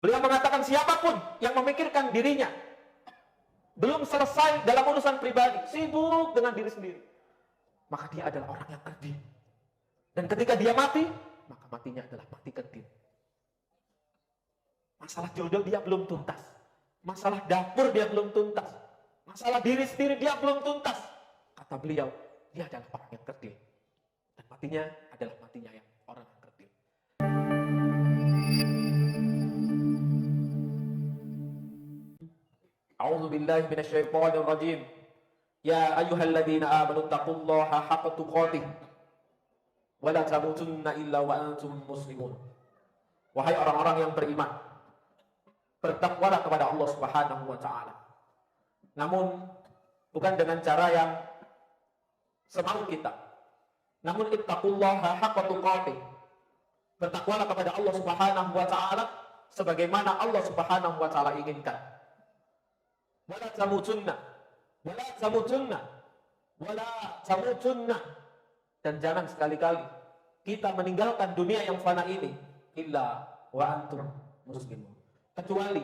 Beliau mengatakan siapapun yang memikirkan dirinya belum selesai dalam urusan pribadi, sibuk dengan diri sendiri, maka dia adalah orang yang kerdil. Dan ketika dia mati, maka matinya adalah mati kerdil. Masalah jodoh dia belum tuntas, masalah dapur dia belum tuntas, masalah diri sendiri dia belum tuntas. Kata beliau, dia adalah orang yang kerdil. Dan matinya adalah matinya yang orang yang kerdil. A'udzu billahi minasyaitonir rajim. Ya ayyuhalladzina amanu taqullaha haqqa tuqatih wa la tamutunna illa wa antum muslimun. Wahai orang-orang yang beriman, bertakwalah kepada Allah Subhanahu wa taala. Namun bukan dengan cara yang semau kita. Namun ittaqullaha haqqa tuqatih. Bertakwalah kepada Allah Subhanahu wa taala sebagaimana Allah Subhanahu wa taala inginkan. Wala tamutunna, wala tamutunna, wala tamutunna. Dan jangan sekali-kali kita meninggalkan dunia yang fana ini illa wa antum muslimun. Kecuali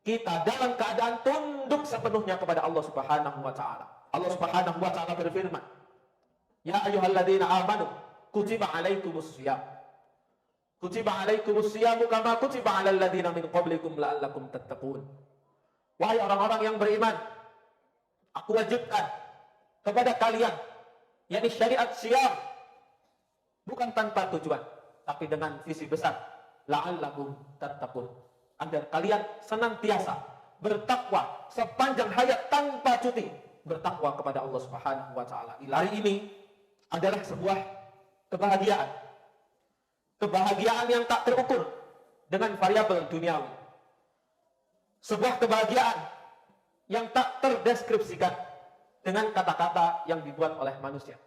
kita dalam keadaan tunduk sepenuhnya kepada Allah Subhanahu wa taala. Allah Subhanahu wa taala berfirman, "Ya ayyuhalladzina amanu, kutiba alaikumus shiyam. Kutiba alaikumus shiyam kama kutiba alal ladzina min qablikum la'allakum tattaqun." Wahai orang-orang yang beriman, aku wajibkan kepada kalian, yakni syariat syiyam, bukan tanpa tujuan, tapi dengan visi besar, la'allakum tattaqun, agar kalian senantiasa bertakwa sepanjang hayat tanpa cuti, bertakwa kepada Allah Subhanahu wa taala. Hari ini adalah sebuah kebahagiaan. Kebahagiaan yang tak terukur dengan variabel duniawi. Sebuah kebahagiaan yang tak terdeskripsikan dengan kata-kata yang dibuat oleh manusia.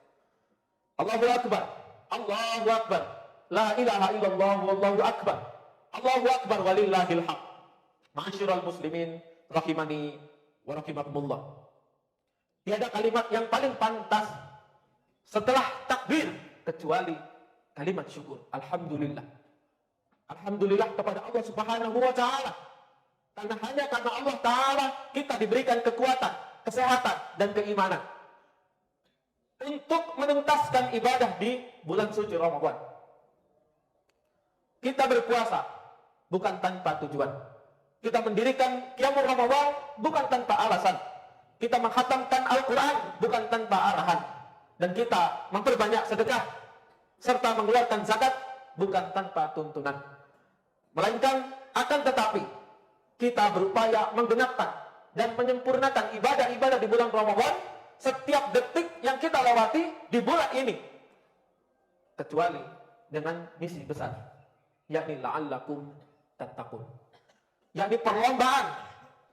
Allahu Akbar, Allahu Akbar, la ilaha illallah wallahu akbar, Allahu Akbar walillahil haq. Ma'asyiral muslimin rahimani wa rahimakumullah. Tiada kalimat yang paling pantas setelah takbir kecuali kalimat syukur. Alhamdulillah. Alhamdulillah kepada Allah Subhanahu wa taala. Karena hanya karena Allah taala kita diberikan kekuatan, kesehatan dan keimanan untuk menuntaskan ibadah di bulan suci Ramadan. Kita berpuasa bukan tanpa tujuan. Kita mendirikan qiyamul Ramadan bukan tanpa alasan. Kita menghatamkan Al-Quran bukan tanpa arahan. Dan kita memperbanyak sedekah serta mengeluarkan zakat bukan tanpa tuntunan. Melainkan akan tetapi kita berupaya menggenapkan dan menyempurnakan ibadah-ibadah di bulan Ramadan setiap detik yang kita lewati di bulan ini. Kecuali dengan misi besar, yakni la'allakum tattaqun. Yakni perlombaan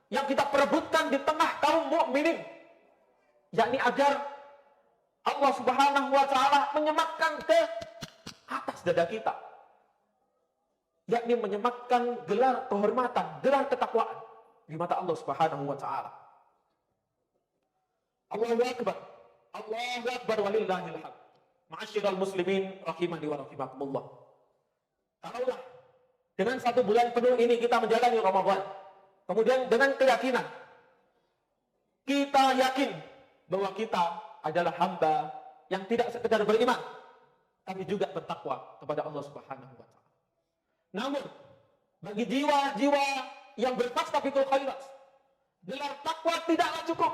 yang kita perebutkan di tengah kaum mukminin, yakni agar Allah Subhanahu wa taala menyematkan ke atas dada kita, yakni menyematkan gelar kehormatan, gelar ketakwaan di mata Allah Subhanahu wa taala. Allahu Akbar, Allahu Akbar walillahil haq. Ma'asyiral muslimin rahimani wa rahimakumullah. Taruhlah dengan 1 bulan penuh ini kita menjalani Ramadan. Kemudian dengan keyakinan, kita yakin bahwa kita adalah hamba yang tidak sekedar beriman, tapi juga bertakwa kepada Allah Subhanahu wa taala. Namun, bagi jiwa-jiwa yang berfastabiqul khairat, gelar takwa tidaklah cukup.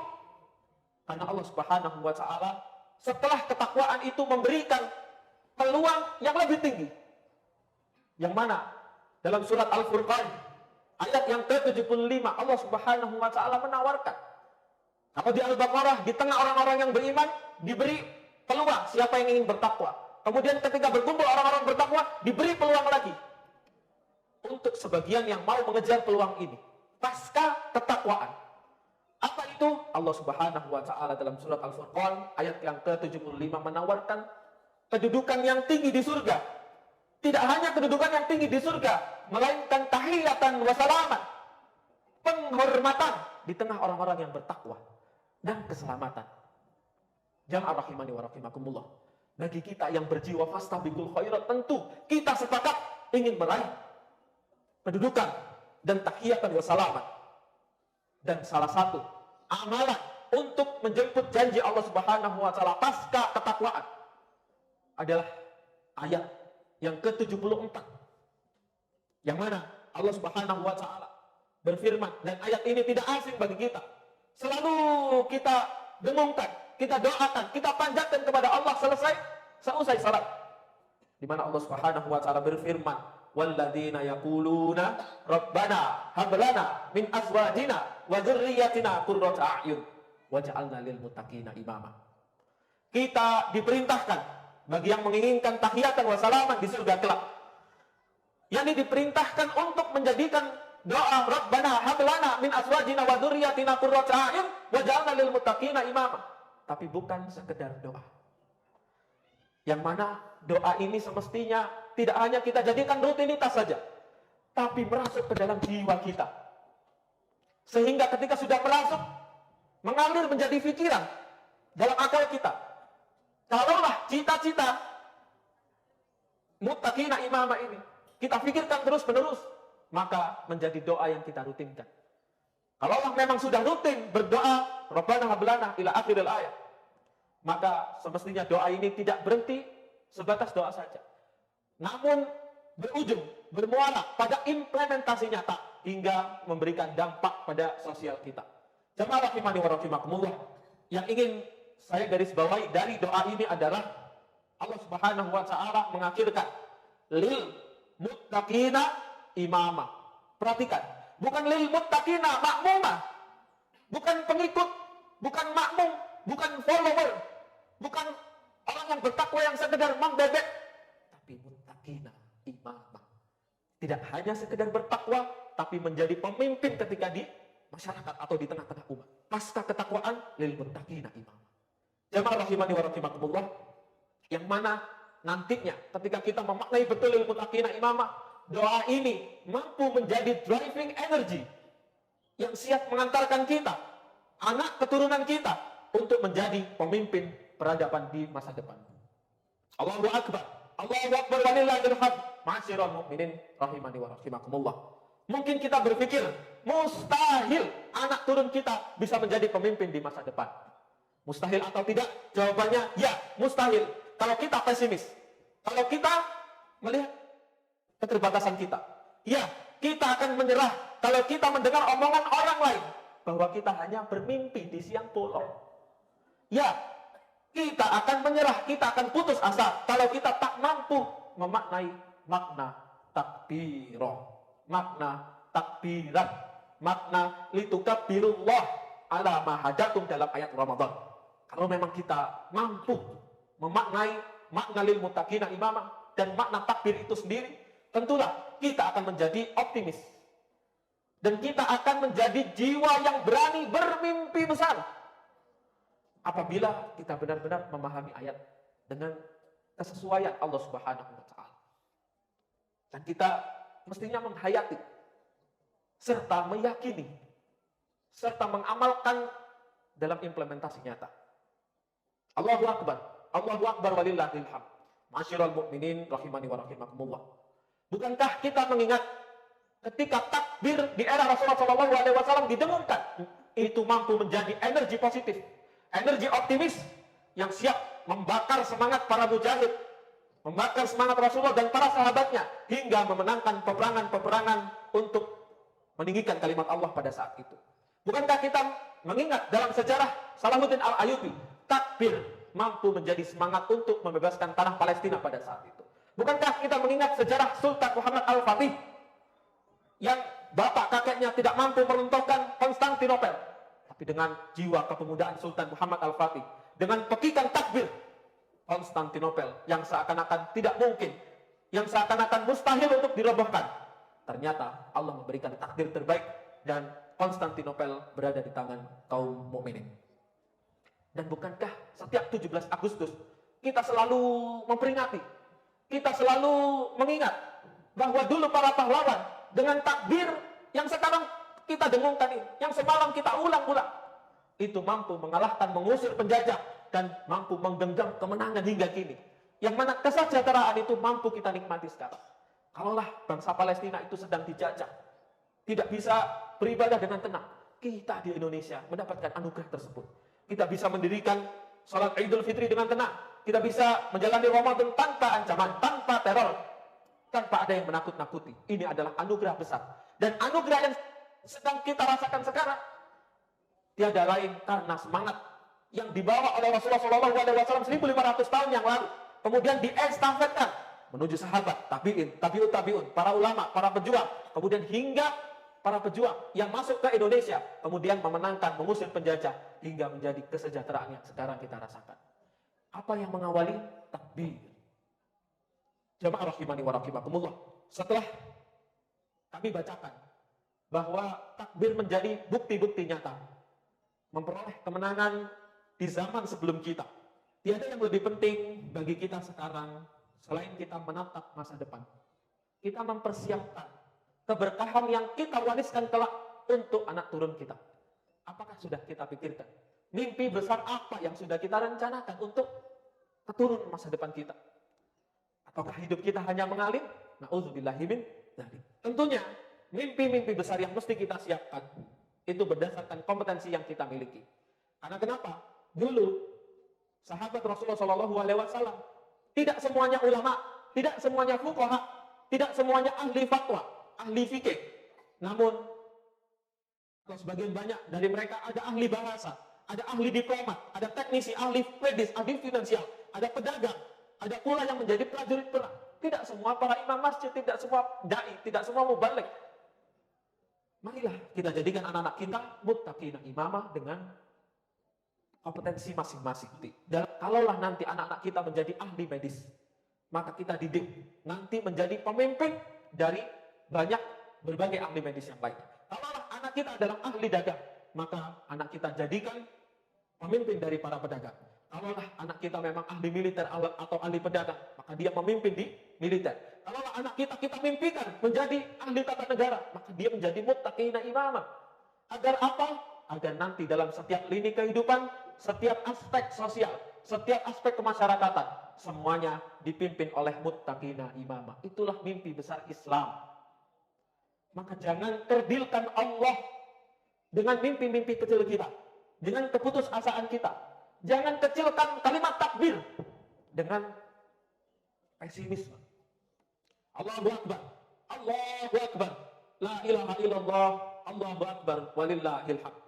Karena Allah Subhanahu wa taala setelah ketakwaan itu memberikan peluang yang lebih tinggi. Yang mana dalam surat Al-Furqan ayat yang ke-75 Allah Subhanahu wa taala menawarkan, kalau di Al-Baqarah di tengah orang-orang yang beriman diberi peluang siapa yang ingin bertakwa. Kemudian ketika berkumpul orang-orang bertakwa diberi peluang lagi untuk sebagian yang mau mengejar peluang ini pasca ketakwaan. Apa itu? Allah Subhanahu wa taala dalam surat Al-Furqan ayat yang ke-75 menawarkan kedudukan yang tinggi di surga. Tidak hanya kedudukan yang tinggi di surga, melainkan tahiyatan wa salaman, penghormatan di tengah orang-orang yang bertakwa dan keselamatan. Jamaah rahimani wa rahimakumullah. Bagi kita yang berjiwa fastabiqul khairat, tentu kita sepakat ingin meraih kedudukan dan tahiyatan wa salaman. Dan salah satu amalan untuk menjemput janji Allah Subhanahu wa taala pasca ketakwaan adalah ayat yang ke-74. Yang mana Allah Subhanahu wa taala berfirman, dan ayat ini tidak asing bagi kita. Selalu kita dengungkan, kita doakan, kita panjatkan kepada Allah seusai salat. Di mana Allah Subhanahu wa taala berfirman, walladzina yaquluna rabbana hab lana min azwajina wa dzurriyyatina qurrata a'yun waj'alna lil muttaqina imama. Kita diperintahkan bagi yang menginginkan tahiyatan wa salaman di surga kelak, yakni diperintahkan untuk menjadikan doa rabbana hab lana min azwajina wa dzurriyyatina qurrata a'yun waj'alna lil muttaqina imama. Tapi bukan sekedar doa. Yang mana doa ini semestinya tidak hanya kita jadikan rutinitas saja, tapi merasuk ke dalam jiwa kita. Sehingga ketika sudah merasuk, mengalir menjadi pikiran dalam akal kita. Kalaulah cita-cita muttaqina imama ini kita pikirkan terus-menerus, maka menjadi doa yang kita rutinkan. Kalaulah memang sudah rutin berdoa, Rabbana hab lana ila akhiril ayat, maka semestinya doa ini tidak berhenti sebatas doa saja, namun berujung, bermuara pada implementasi nyata hingga memberikan dampak pada sosial kita. Jamaah rahimani wa rahimakumullah, yang ingin saya garis bawahi dari doa ini adalah Allah Subhanahu wa taala mengakhirkan lil muttaqina imama. Perhatikan, bukan lil muttaqina makmumah, bukan pengikut, bukan makmum, bukan follower, bukan orang yang bertakwa yang sekedar membebek, tapi muttaqina imamah. Tidak hanya sekedar bertakwa, tapi menjadi pemimpin ketika di masyarakat atau di tengah-tengah umat. Pasca ketakwaan lil muttaqina imamah. Jamaah rahimani wa rahimakumullah, yang mana nantinya ketika kita memaknai betul lil muttaqina imamah, doa ini mampu menjadi driving energy yang siap mengantarkan kita, anak keturunan kita, untuk menjadi pemimpin peradaban di masa depan. Allahu Akbar, Allahu Akbar walillahil hamd. Ma'asyiral mukminin rahimani wa rahimakumullah. Mungkin kita berpikir mustahil anak turun kita bisa menjadi pemimpin di masa depan. Mustahil atau tidak? Jawabannya ya, mustahil. Kalau kita pesimis, kalau kita melihat keterbatasan kita, ya, kita akan menyerah kalau kita mendengar omongan orang lain bahwa kita hanya bermimpi di siang bolong. Ya, kita akan menyerah, kita akan putus asa kalau kita tak mampu memaknai makna takbirah, makna takbirat, makna litukabbirullah ala ma hadakum dalam ayat Ramadan. Kalau memang kita mampu memaknai makna lil muttaqina imamah dan makna takbir itu sendiri, tentulah kita akan menjadi optimis. Dan kita akan menjadi jiwa yang berani bermimpi besar. Apabila kita benar-benar memahami ayat dengan kesesuaian Allah Subhanahu wa taala. Dan kita mestinya menghayati serta meyakini serta mengamalkan dalam implementasi nyata. Allahu Akbar, Allahu Akbar walillahil hamd. Ma'asyiral mukminin rahimani wa rahimakumullah. Bukankah kita mengingat ketika takbir di era Rasulullah SAW didengungkan, itu mampu menjadi energi positif, energi optimis yang siap membakar semangat para mujahid, membakar semangat Rasulullah dan para sahabatnya hingga memenangkan peperangan-peperangan untuk meninggikan kalimat Allah pada saat itu. Bukankah kita mengingat dalam sejarah Salahuddin Al-Ayyubi, takbir mampu menjadi semangat untuk membebaskan tanah Palestina pada saat itu. Bukankah kita mengingat sejarah Sultan Muhammad Al-Fatih yang bapak kakeknya tidak mampu meruntuhkan Konstantinopel, tapi dengan jiwa kepemudaan Sultan Muhammad Al-Fatih, dengan pekikan takbir, Konstantinopel yang seakan-akan tidak mungkin, yang seakan-akan mustahil untuk dirobohkan, ternyata Allah memberikan takdir terbaik dan Konstantinopel berada di tangan kaum mukminin. Dan bukankah setiap 17 Agustus kita selalu memperingati, kita selalu mengingat bahwa dulu para pahlawan dengan takbir yang sekarang kita dengungkan ini, yang semalam kita ulang-ulang, itu mampu mengalahkan, mengusir penjajah dan mampu menggenggam kemenangan hingga kini. Yang mana kesejahteraan itu mampu kita nikmati sekarang. Kalaulah bangsa Palestina itu sedang dijajah, tidak bisa beribadah dengan tenang. Kita di Indonesia mendapatkan anugerah tersebut. Kita bisa mendirikan salat Idul Fitri dengan tenang. Kita bisa menjalani Ramadan tanpa ancaman, tanpa teror, tanpa ada yang menakut-nakuti. Ini adalah anugerah besar. Dan anugerah yang sedang kita rasakan sekarang tiada lain karena semangat yang dibawa oleh Rasulullah SAW 1500 tahun yang lalu, kemudian diestafetkan menuju sahabat, tabi'in, tabi'ut, para ulama, para pejuang, kemudian hingga para pejuang yang masuk ke Indonesia, kemudian memenangkan, mengusir penjajah, hingga menjadi kesejahteraan yang sekarang kita rasakan. Apa yang mengawali? Takbir. Jamaah rahimani wa rahimakumullah. Setelah kami bacakan bahwa takbir menjadi bukti-bukti nyata memperoleh kemenangan di zaman sebelum kita. Tiada yang lebih penting bagi kita sekarang selain kita menatap masa depan. Kita mempersiapkan keberkahan yang kita wariskan kelak untuk anak turun kita. Apakah sudah kita pikirkan? Mimpi besar apa yang sudah kita rencanakan untuk keturun masa depan kita? Ataukah hidup kita hanya mengalir? Na'udzubillahi min dzalik. Tentunya mimpi-mimpi besar yang mesti kita siapkan itu berdasarkan kompetensi yang kita miliki. Karena kenapa? Dulu sahabat Rasulullah SAW tidak semuanya ulama, tidak semuanya fuqaha, tidak semuanya ahli fatwa, ahli fikih. Namun sebagian banyak dari mereka ada ahli bahasa, ada ahli diplomat, ada teknisi, ahli medis, ahli finansial, ada pedagang, ada pula yang menjadi prajurit perang. Tidak semua para imam masjid, tidak semua dai, tidak semua mubalik. Marilah kita jadikan anak-anak kita muttaqina imamah dengan kompetensi masing-masing. Dan kalaulah nanti anak-anak kita menjadi ahli medis, maka kita didik nanti menjadi pemimpin dari banyak berbagai ahli medis yang lain. Kalaulah anak kita adalah ahli dagang, maka anak kita jadikan pemimpin dari para pedagang. Kalaulah anak kita memang ahli militer atau ahli pedagang, maka dia memimpin di militer. Kalaulah anak kita mimpikan menjadi ahli tata negara, maka dia menjadi muttaqina imamah. Agar apa? Agar nanti dalam setiap lini kehidupan, setiap aspek sosial, setiap aspek kemasyarakatan, semuanya dipimpin oleh muttaqina imamah. Itulah mimpi besar Islam. Maka jangan kerdilkan Allah dengan mimpi-mimpi kecil kita, dengan keputusasaan kita. Jangan kecilkan kalimat takbir dengan pesimisme. Allahu Akbar, Allahu Akbar, la ilaha illallah, Allahu Akbar, walillahil hamd.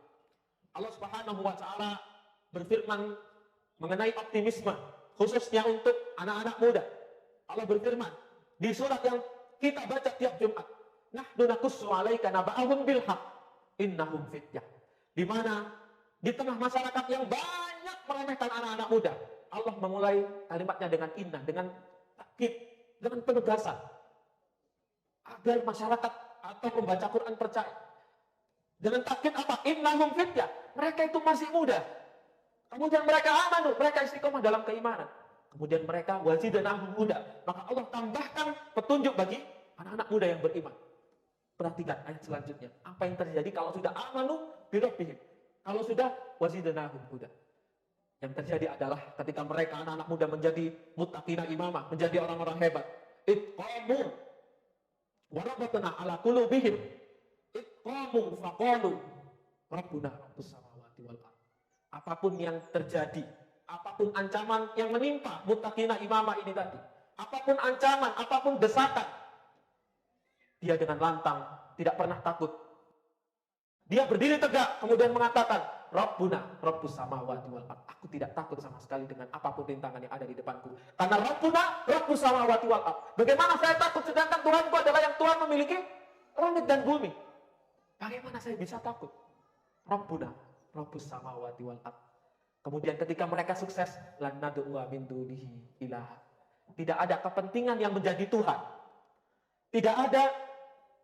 Allah Subhanahu wa Ta'ala berfirman mengenai optimisme, khususnya untuk anak-anak muda. Allah berfirman di surat yang kita baca tiap Jumat, nahnu naqussu 'alaika naba'ahum bil haqq innahum fityah. Di mana di tengah masyarakat yang banyak meremehkan anak-anak muda, Allah memulai kalimatnya dengan inna, dengan takkid, dengan penegasan agar masyarakat atau pembaca Quran percaya. Dengan takkid apa? Innahum fityah. Mereka itu masih muda. Kemudian mereka amanu, mereka istiqomah dalam keimanan. Kemudian mereka wazidanahum huda. Maka Allah tambahkan petunjuk bagi anak-anak muda yang beriman. Perhatikan ayat selanjutnya. Apa yang terjadi kalau sudah amanu birabbihim? Kalau sudah wazidanahum huda. Yang terjadi adalah ketika mereka anak-anak muda menjadi muttaqina imamah, menjadi orang-orang hebat. Iqamu warabatna ala qulubihim. Iqamu faqalu rabbuna rabbus samawati wal ardh. Apapun yang terjadi, apapun ancaman yang menimpa muttaqina imamah ini tadi, apapun ancaman, apapun desakan, dia dengan lantang, tidak pernah takut. Dia berdiri tegak, kemudian mengatakan, Rabbuna, Rabbus samawati wal ardh. Aku tidak takut sama sekali dengan apapun rintangan yang ada di depanku. Karena Rabbuna, Rabbus samawati wal ardh. Bagaimana saya takut sedangkan Tuhanku adalah yang Tuhan memiliki langit dan bumi? Bagaimana saya bisa takut? Rabbuna, Rabbus samawati wal ardh. Kemudian ketika mereka sukses, lan nad'u min dunihi ilaha. Tidak ada kepentingan yang menjadi Tuhan. Tidak ada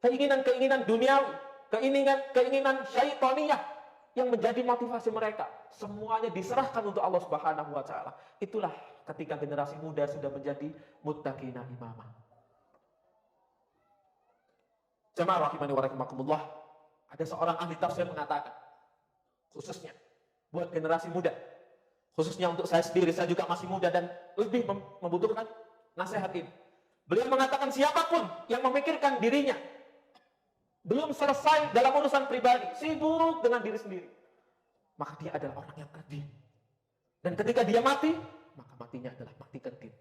keinginan-keinginan duniawi, keinginan syaitaniyah yang menjadi motivasi mereka. Semuanya diserahkan untuk Allah Subhanahu wa Ta'ala. Itulah ketika generasi muda sudah menjadi muttaqina imamah. Jamaah rahimani wa rahimakumullah. Ada seorang ahli tafsir mengatakan, khususnya buat generasi muda, khususnya untuk saya sendiri, saya juga masih muda dan lebih membutuhkan nasihat ini. Beliau mengatakan siapapun yang memikirkan dirinya belum selesai dalam urusan pribadi, sibuk dengan diri sendiri, maka dia adalah orang yang kerdil. Dan ketika dia mati, maka matinya adalah mati kerdil.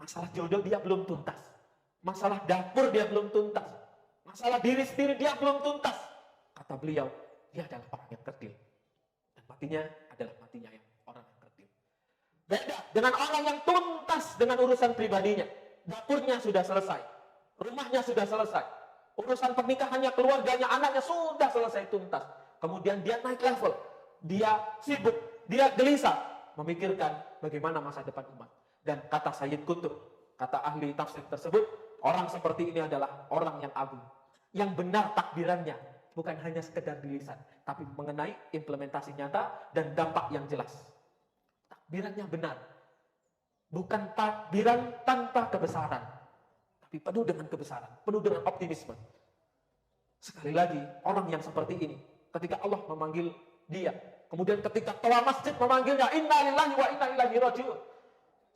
Masalah jodoh dia belum tuntas, masalah dapur dia belum tuntas, masalah diri sendiri dia belum tuntas. Kata beliau, dia adalah orang yang kerdil. Dan matinya adalah matinya yang orang yang kerdil. Beda dengan orang yang tuntas dengan urusan pribadinya. Dapurnya sudah selesai, rumahnya sudah selesai, urusan pernikahannya, keluarganya, anaknya sudah selesai tuntas. Kemudian dia naik level, dia sibuk, dia gelisah memikirkan bagaimana masa depan umat. Dan kata Sayyid Qutb, kata ahli tafsir tersebut, orang seperti ini adalah orang yang agung, yang benar takbirannya, bukan hanya sekedar di lisan, tapi mengenai implementasi nyata dan dampak yang jelas. Takbirannya benar, bukan takbiran tanpa kebesaran, tapi penuh dengan kebesaran, penuh dengan optimisme. Sekali lagi, orang yang seperti ini, ketika Allah memanggil dia, kemudian ketika ketua masjid memanggilnya, inna lillahi wa inna ilaihi raji'un,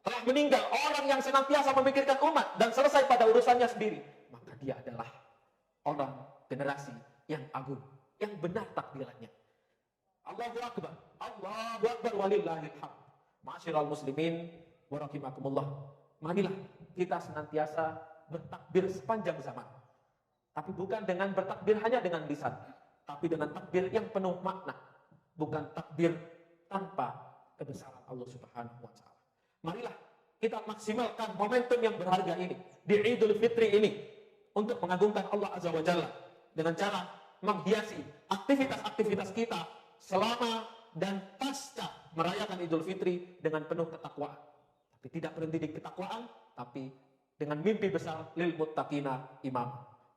telah meninggal orang yang senantiasa memikirkan umat dan selesai pada urusannya sendiri, maka dia adalah orang generasi yang agung, yang benar takbirannya. Allahu Akbar, Allahu Akbar walillahil hamd. Ma'asyiral muslimin wa rahimakumullah. Marilah kita senantiasa bertakbir sepanjang zaman. Tapi bukan dengan bertakbir hanya dengan lisan, tapi dengan takbir yang penuh makna, bukan takbir tanpa kebesaran Allah Subhanahu wa taala. Marilah kita maksimalkan momentum yang berharga ini di Idul Fitri ini untuk mengagungkan Allah Azza wa Jalla dengan cara menghiasi aktivitas-aktivitas kita selama dan pasca merayakan Idul Fitri dengan penuh ketakwaan. Tapi tidak berhenti di ketakwaan, tapi dengan mimpi besar lil muttaqina imam.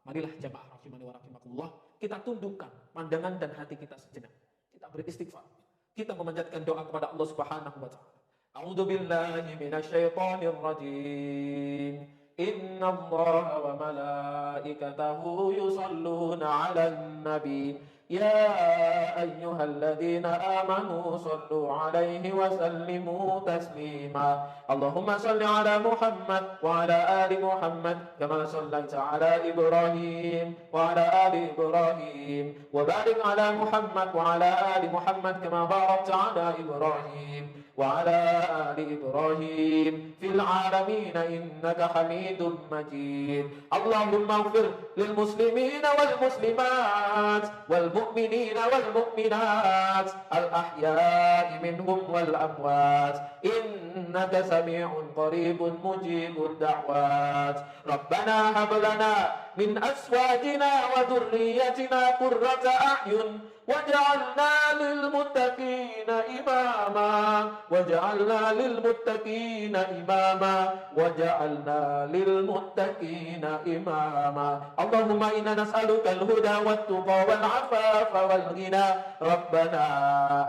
Marilah jamaah rahimani wa rahimakumullah, kita tundukkan pandangan dan hati kita sejenak. Kita beristighfar. Kita memanjatkan doa kepada Allah Subhanahu wa taala. A'udzu billahi minasyaitonir rajim. Innallaha wa malaikatahu yusholluna 'alan nabi. Ya ayyuhalladzina amanu shallu 'alaihi wa sallimu taslima. Allahumma shalli 'ala Muhammad wa 'ala ali Muhammad kama shallaita 'ala Ibrahim wa 'ala ali Ibrahim wa barik 'ala Muhammad wa 'ala ali Muhammad kama barakta 'ala Ibrahim وعلى آل إبراهيم في العالمين إنك حميد مجيد اللهم اغفر للمسلمين والمسلمات والمؤمنين والمؤمنات الأحياء منهم والأموات إنك سميع قريب مجيب الدعوات ربنا هب لنا من أزواجنا وذريتنا قرة أعين وجعلنا للمتقين إماما وجعلنا للمتقين إماما وجعلنا للمتقين إماما اللهم إنا نسألك الهدى والتقى والعفاف والغنى ربنا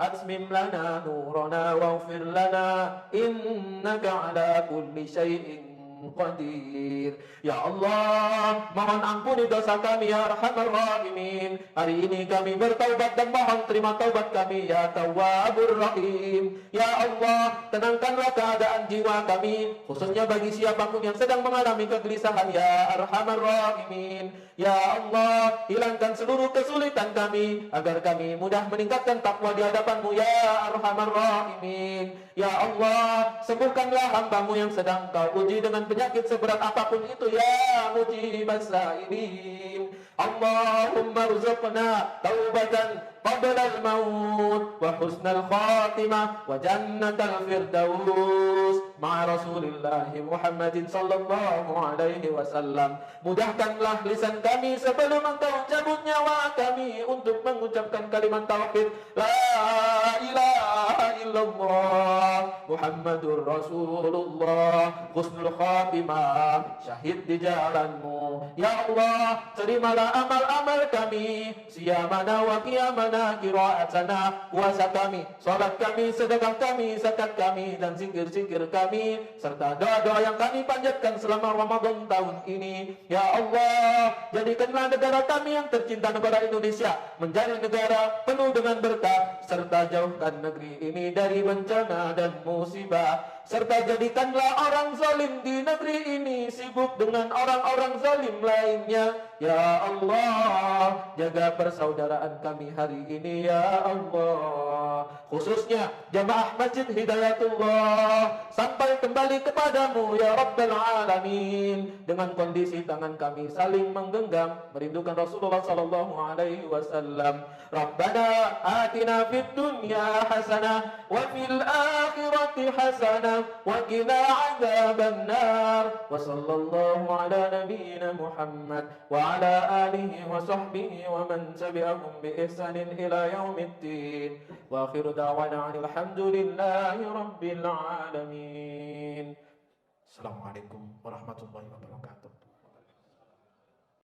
أتمم لنا نورنا واغفر لنا إنك على كل شيء Qadir. Ya Allah, mohon ampuni dosa kami ya Arhamar Rahimin. Hari ini kami bertaubat dan mohon terima taubat kami ya Tawwabur Rahim. Ya Allah, tenangkanlah keadaan jiwa kami, khususnya bagi siapapun yang sedang mengalami kegelisahan ya Arhamar Rahimin. Ya Allah, hilangkan seluruh kesulitan kami agar kami mudah meningkatkan takwa di hadapan-Mu ya Arhamar Rahimin. Ya Allah, sembuhkanlah hamba-Mu yang sedang Kau uji dengan penyakit seberat apapun itu ya mujibas sa'ilin. Allahumma rzuqna taubatan qabla al-maut wa husnal khatimah wa jannatal firdaus ma'a Rasulillah Muhammadin sallallahu alaihi wasallam. Mudahkanlah lisan kami sebelum Engkau cabut nyawa kami untuk mengucapkan kalimat tauhid la ilaha illallah Muhammadur Rasulullah husnul khatimah syahid di jalan-Mu. Ya Allah, terimalah amal-amal kami, siyamana wa qiyamana, qiraatana, puasa kami, salat kami, sedekah kami, zakat kami, dan zikir-zikir kami, serta doa-doa yang kami panjatkan selama Ramadan tahun ini. Ya Allah, jadikanlah negara kami yang tercinta, negara Indonesia, menjadi negara penuh dengan berkah, serta jauhkan negeri ini dari bencana dan musibah. serta jadikanlah orang zalim di negeri ini sibuk dengan orang-orang zalim lainnya. Ya Allah, jaga persaudaraan kami hari ini ya Allah. Khususnya jamaah Masjid Hidayatullah sampai kembali kepadamu ya Rabbal Alamin, dengan kondisi tangan kami saling menggenggam merindukan Rasulullah sallallahu alaihi wasallam. Rabbana atina fid dunya hasanah wa fil akhirati hasanah wa qina adzaban nar. Wa sallallahu ala nabiyyina Muhammad wa ala alihi wa sahbihi wa man tabi'ahum bi ihsanin ila yaumiddin. Wa akhiru da'wana alhamdulillahi rabbil alamin. Assalamualaikum warahmatullahi wabarakatuh.